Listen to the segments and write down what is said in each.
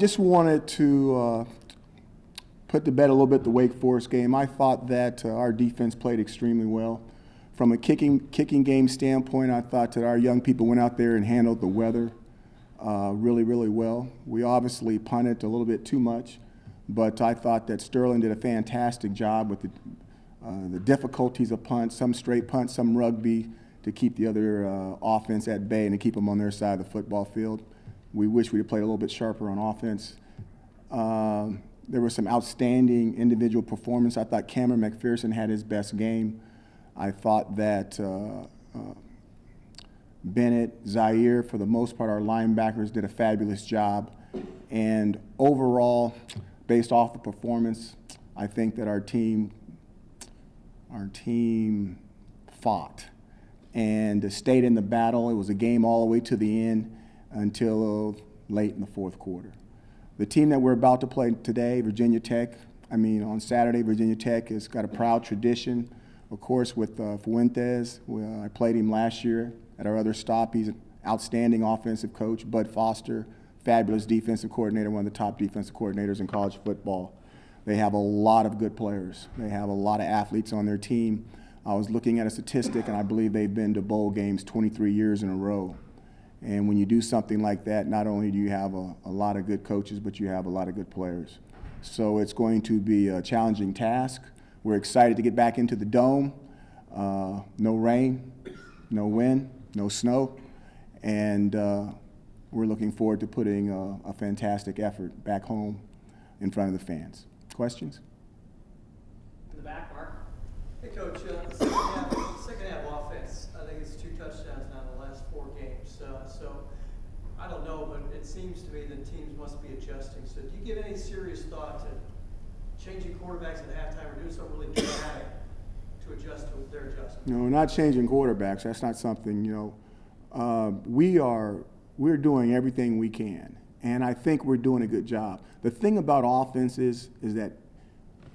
just wanted to put to bed a little bit the Wake Forest game. I thought that our defense played extremely well. From a kicking game standpoint, I thought that our young people went out there and handled the weather really, really well. We obviously punted a little bit too much, but I thought that Sterling did a fantastic job with the difficulties of punts, some straight punts, some rugby, to keep the other offense at bay and to keep them on their side of the football field. We wish we had played a little bit sharper on offense. There was some outstanding individual performance. I thought Cameron McPherson had his best game. I thought that Bennett, Zaire, for the most part, our linebackers did a fabulous job. And overall, based off the performance, I think that our team fought and stayed in the battle. It was a game all the way to the end until late in the fourth quarter. The team that we're about to play today, Virginia Tech, on Saturday, Virginia Tech has got a proud tradition, of course, with Fuentes. I played him last year at our other stop. He's an outstanding offensive coach. Bud Foster, fabulous defensive coordinator, one of the top defensive coordinators in college football. They have a lot of good players. They have a lot of athletes on their team. I was looking at a statistic, and I believe they've been to bowl games 23 years in a row. And when you do something like that, not only do you have a lot of good coaches, but you have a lot of good players. So it's going to be a challenging task. We're excited to get back into the dome. No rain, no wind, no snow. And we're looking forward to putting a fantastic effort back home in front of the fans. Questions? In the back, Mark. Hey, Coach. The second half offense, I think it's 2 touchdowns now in the last 4 games. So I don't know, but it seems to me that teams must be adjusting. So do you give any serious thought to changing quarterbacks at halftime or doing something really dramatic to adjust to their adjustment? No, not changing quarterbacks. That's not something, we're doing everything we can. And I think we're doing a good job. The thing about offense is that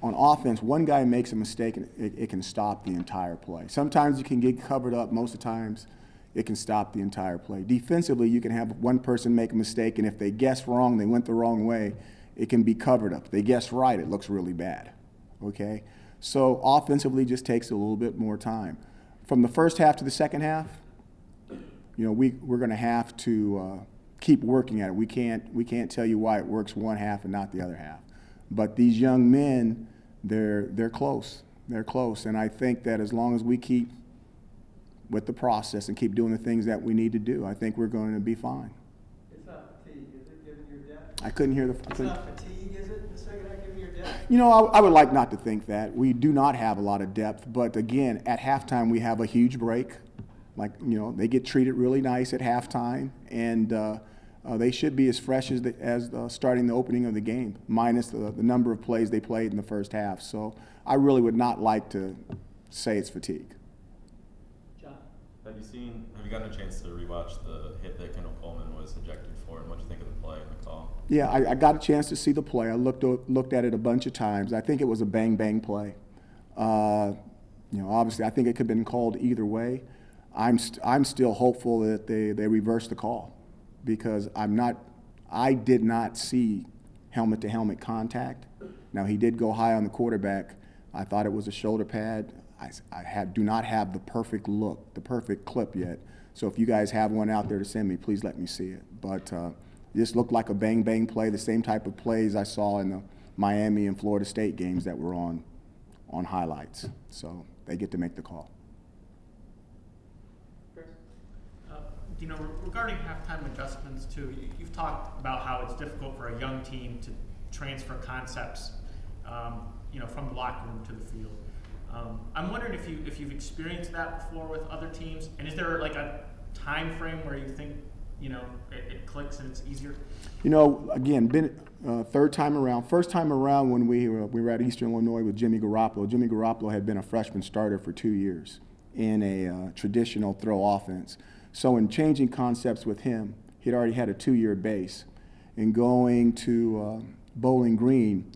on offense, one guy makes a mistake and it can stop the entire play. Sometimes you can get covered up. Most of the times it can stop the entire play. Defensively, you can have one person make a mistake, and if they guess wrong, they went the wrong way, it can be covered up. If they guess right, it looks really bad, okay? So offensively just takes a little bit more time. From the first half to the second half, we're going to have to keep working at it. We can't tell you why it works one half and not the other half. But these young men, they're close. They're close, and I think that as long as we keep with the process and keep doing the things that we need to do, I think we're going to be fine. It's not fatigue, is it, given your depth? I couldn't hear It's not fatigue, is it, in the second half, given your depth? I would like not to think that. We do not have a lot of depth, but again, at halftime we have a huge break. They get treated really nice at halftime, and they should be as fresh as starting the opening of the game, minus the number of plays they played in the first half. So I really would not like to say it's fatigue. John. Have you gotten a chance to rewatch the hit that Kendall Coleman was ejected for, and what do you think of the play and the call? Yeah, I got a chance to see the play. I looked at it a bunch of times. I think it was a bang play. Obviously, I think it could have been called either way. I'm still hopeful that they reverse the call, because I did not see helmet-to-helmet contact. Now, he did go high on the quarterback. I thought it was a shoulder pad. I do not have the perfect look, the perfect clip yet. So if you guys have one out there to send me, please let me see it. But this looked like a bang play, the same type of plays I saw in the Miami and Florida State games that were on highlights. So they get to make the call. Regarding halftime adjustments too, you've talked about how it's difficult for a young team to transfer concepts, from the locker room to the field. I'm wondering if you've experienced that before with other teams, and is there like a time frame where you think it clicks and it's easier? Again, third time around. First time around when we were at Eastern Illinois with Jimmy Garoppolo. Jimmy Garoppolo had been a freshman starter for 2 years in a traditional throw offense. So in changing concepts with him, he'd already had a 2-year base. In going to Bowling Green,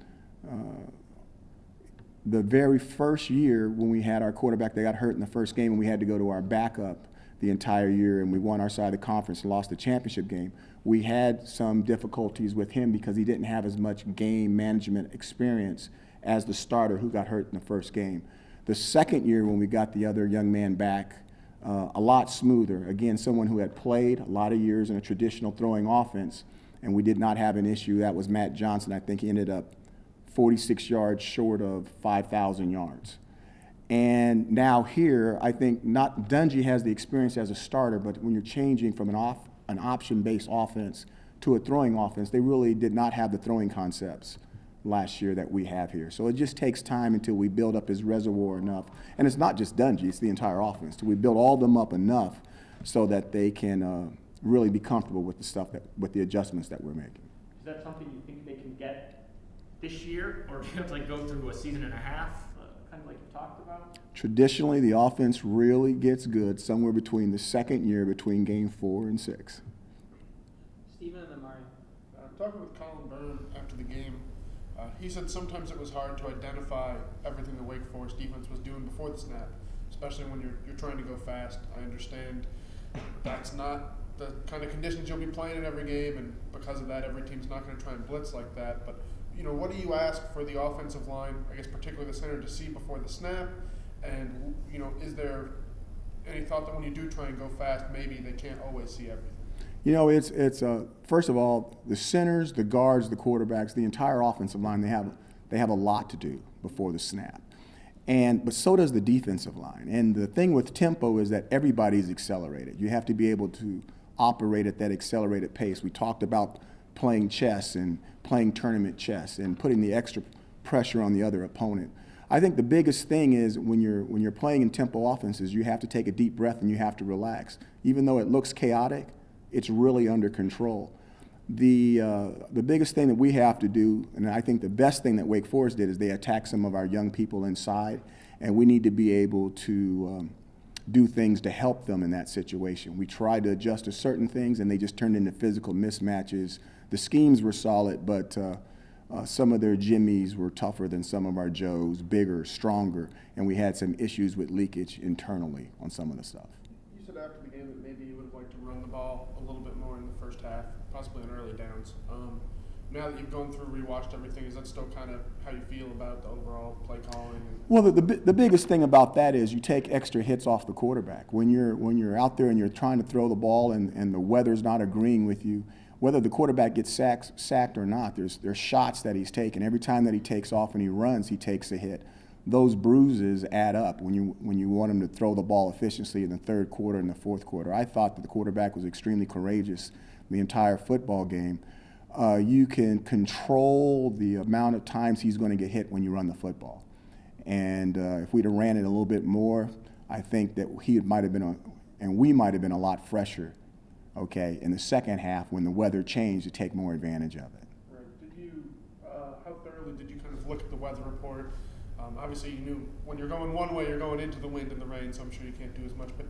the very first year when we had our quarterback that got hurt in the first game and we had to go to our backup, the entire year, and we won our side of the conference and lost the championship game. We had some difficulties with him because he didn't have as much game management experience as the starter who got hurt in the first game. The second year when we got the other young man back, a lot smoother. Again, someone who had played a lot of years in a traditional throwing offense, and we did not have an issue. That was Matt Johnson. I think he ended up 46 yards short of 5,000 yards. And now here, I think not Dungy has the experience as a starter, but when you're changing from an option-based offense to a throwing offense, they really did not have the throwing concepts last year that we have here. So it just takes time until we build up his reservoir enough. And it's not just Dungy, it's the entire offense. Till we build all of them up enough so that they can really be comfortable with the stuff with the adjustments that we're making. Is that something you think they can get this year, or do you have to go through a season and a half, kind of like you talked about? Traditionally, the offense really gets good somewhere between the second year, between game 4 and 6. Stephen and then Mario. Talking with Colin Byrne after the game, he said sometimes it was hard to identify everything the Wake Forest defense was doing before the snap, especially when you're trying to go fast. I understand that's not the kind of conditions you'll be playing in every game, and because of that, every team's not going to try and blitz like that. But what do you ask for the offensive line, I guess particularly the center, to see before the snap? And is there any thought that when you do try and go fast, maybe they can't always see everything? It's first of all, the centers, the guards, the quarterbacks, the entire offensive line, they have a lot to do before the snap. But so does the defensive line. And the thing with tempo is that everybody's accelerated. You have to be able to operate at that accelerated pace. We talked about playing chess and playing tournament chess and putting the extra pressure on the other opponent. I think the biggest thing is when you're playing in tempo offenses, you have to take a deep breath and you have to relax. Even though it looks chaotic, it's really under control. The biggest thing that we have to do, and I think the best thing that Wake Forest did, is they attacked some of our young people inside, and we need to be able to do things to help them in that situation. We tried to adjust to certain things, and they just turned into physical mismatches. The schemes were solid, but some of their Jimmies were tougher than some of our Joes, bigger, stronger, and we had some issues with leakage internally on some of the stuff. You said after the game that maybe you would have liked to run the ball a little bit more in the first half, possibly in early downs. Now that you've gone through, rewatched everything, is that still kind of how you feel about the overall play calling? Well, the biggest thing about that is you take extra hits off the quarterback. When you're out there and you're trying to throw the ball and the weather's not agreeing with you, whether the quarterback gets sacked or not, there's shots that he's taken. Every time that he takes off and he runs, he takes a hit. Those bruises add up when you want him to throw the ball efficiently in the third quarter and the fourth quarter. I thought that the quarterback was extremely courageous the entire football game. You can control the amount of times he's going to get hit when you run the football. And if we'd have ran it a little bit more, I think that we might have been a lot fresher, okay, in the second half when the weather changed to take more advantage of it. Right. How thoroughly did you kind of look at the weather report? Obviously, you knew when you're going one way, you're going into the wind and the rain, so I'm sure you can't do as much. But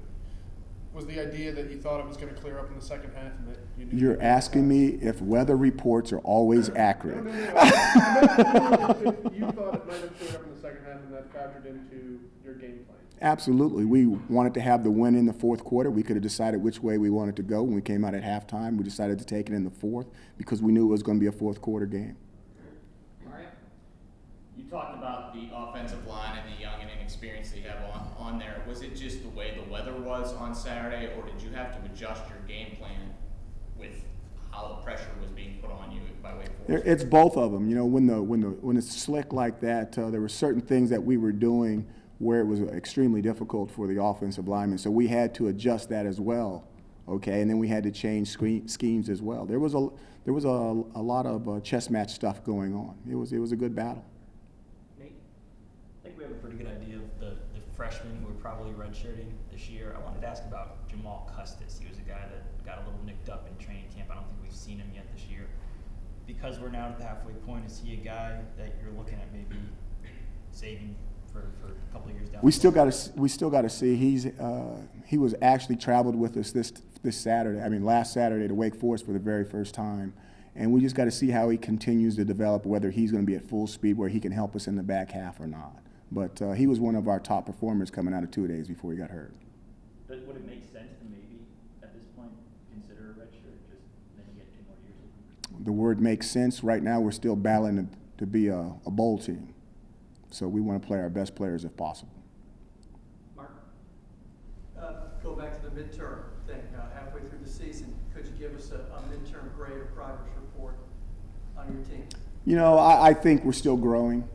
was the idea that you thought it was going to clear up in the second half and that you knew? You're asking me if weather reports are always accurate. No. If you thought it might have cleared up in the second half and that factored into your game plan? Absolutely. We wanted to have the win in the fourth quarter. We could have decided which way we wanted to go when we came out at halftime. We decided to take it in the fourth because we knew it was going to be a fourth quarter game. You talked about the offensive line and the young and inexperienced that you have on there. Was it just the way the weather was on Saturday, or did you have to adjust your game plan with how the pressure was being put on you by Wake Forest? It's both of them. When it's slick like that, there were certain things that we were doing where it was extremely difficult for the offensive linemen. So we had to adjust that as well, okay? And then we had to change schemes as well. There was a lot of chess match stuff going on. It was a good battle. I think we have a pretty good idea of the freshmen who are probably redshirting this year. I wanted to ask about Jamal Custis. He was a guy that got a little nicked up in training camp. I don't think we've seen him yet this year. Because we're now at the halfway point, is he a guy that you're looking at maybe saving for a couple of years down? We still got to see. He was actually traveled with us last Saturday to Wake Forest for the very first time. And we just got to see how he continues to develop, whether he's going to be at full speed where he can help us in the back half or not. But he was one of our top performers coming out of 2 days before he got hurt. Would it make sense to the word makes sense. Right now, we're still battling to be a bowl team. So we want to play our best players if possible. Mark? Go back to the midterm thing, halfway through the season. Could you give us a midterm grade or progress report on your team? You know, I think we're still growing.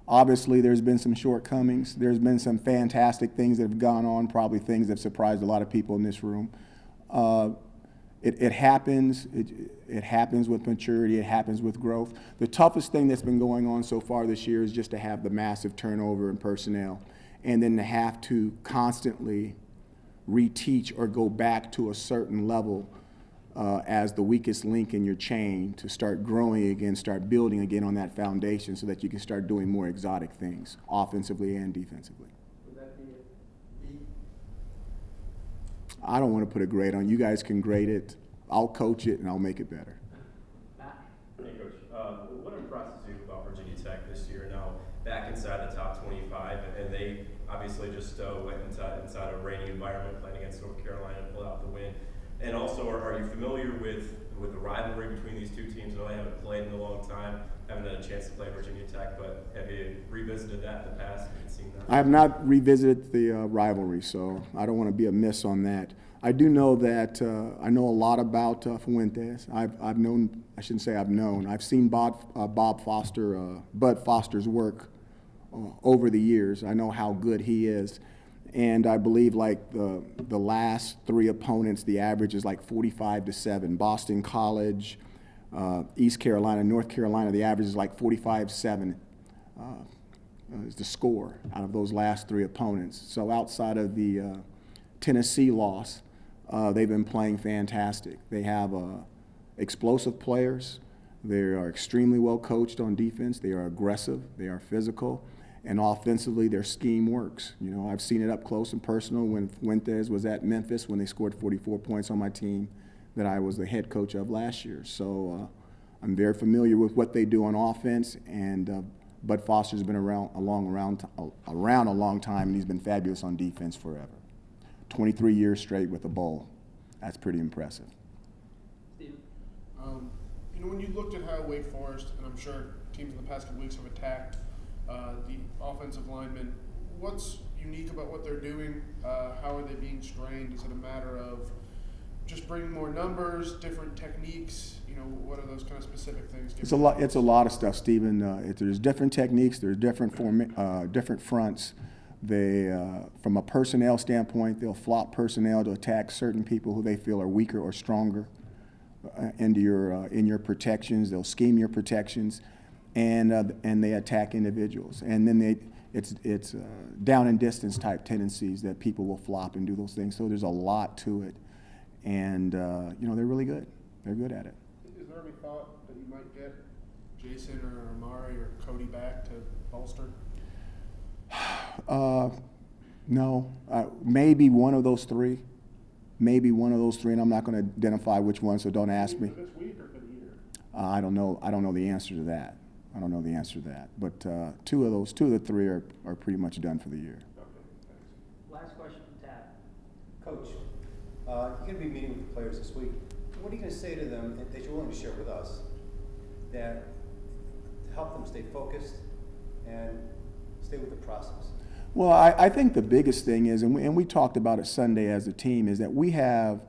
Obviously, there's been some shortcomings. There's been some fantastic things that have gone on, probably things that have surprised a lot of people in this room. It happens. It happens with maturity. It happens with growth. The toughest thing that's been going on so far this year is just to have the massive turnover in personnel, and then to have to constantly reteach or go back to a certain level as the weakest link in your chain to start growing again, start building again on that foundation so that you can start doing more exotic things, offensively and defensively. Would that be a B? I don't want to put a grade on. You guys can grade it. I'll coach it, and I'll make it better. Matt? Hey, Coach. What impresses you about Virginia Tech this year? Now back inside the top 25, and they obviously just went inside a rainy environment, playing against North Carolina, and pulled out the win. And also, are you familiar with the rivalry between these two teams? I know they haven't played in a long time, haven't had a chance to play Virginia Tech, but have you revisited that in the past and seen that? I have not revisited the rivalry, so I don't want to be amiss on that. I do know that I know a lot about Fuentes. I've known, I shouldn't say I've known, I've seen Bud Foster's work over the years. I know how good he is. And I believe like the last three opponents, the average is like 45-7. Boston College, East Carolina, North Carolina, the average is like 45-7 is the score out of those last three opponents. So outside of the Tennessee loss, they've been playing fantastic. They have explosive players. They are extremely well coached on defense. They are aggressive. They are physical. And offensively, their scheme works. You know, I've seen it up close and personal when Fuentes was at Memphis when they scored 44 points on my team that I was the head coach of last year. So I'm very familiar with what they do on offense, and Bud Foster's been around a long time, and he's been fabulous on defense forever. 23 years straight with a bowl. That's pretty impressive. Steve? You know, when you looked at how Wake Forest, and I'm sure teams in the past couple weeks have attacked the offensive linemen, what's unique about what they're doing? How are they being strained? Is it a matter of just bringing more numbers, different techniques? You know, what are those kind of specific things? It's a lot of stuff, Stephen. There's different techniques. There's different fronts. They, from a personnel standpoint, they'll flop personnel to attack certain people who they feel are weaker or stronger in your protections. They'll scheme your protections. And they attack individuals, and then it's down and distance type tendencies that people will flop and do those things. So there's a lot to it, and you know, they're really good. They're good at it. Is there any thought that you might get Jason or Amari or Cody back to bolster? No, maybe one of those three. Maybe one of those three, and I'm not going to identify which one, so don't ask me. For this week or for the year? I don't know. I don't know the answer to that. I don't know the answer to that. But two of the three are pretty much done for the year. Okay, thanks. Last question from Tad. Coach, you're going to be meeting with the players this week. What are you going to say to them that you're willing to share with us that to help them stay focused and stay with the process? Well, I think the biggest thing is, and we talked about it Sunday as a team, is that we have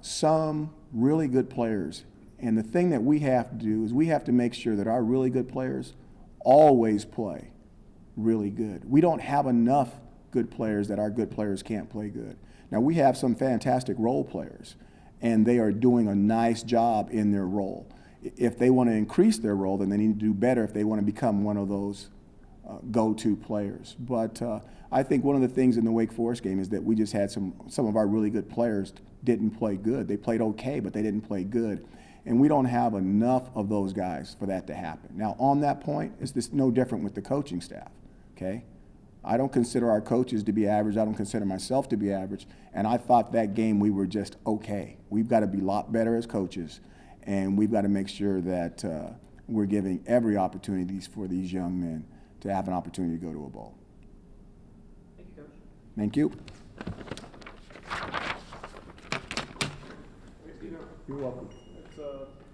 some really good players. And the thing that we have to do is we have to make sure that our really good players always play really good. We don't have enough good players that our good players can't play good. Now, we have some fantastic role players, and they are doing a nice job in their role. If they want to increase their role, then they need to do better if they want to become one of those go-to players. But I think one of the things in the Wake Forest game is that we just had some of our really good players didn't play good. They played okay, but they didn't play good. And we don't have enough of those guys for that to happen. Now, on that point, it's this no different with the coaching staff, okay? I don't consider our coaches to be average. I don't consider myself to be average. And I thought that game we were just okay. We've got to be a lot better as coaches, and we've got to make sure that we're giving every opportunity for these young men to have an opportunity to go to a bowl. Thank you, Coach. Thank you. You're welcome. it's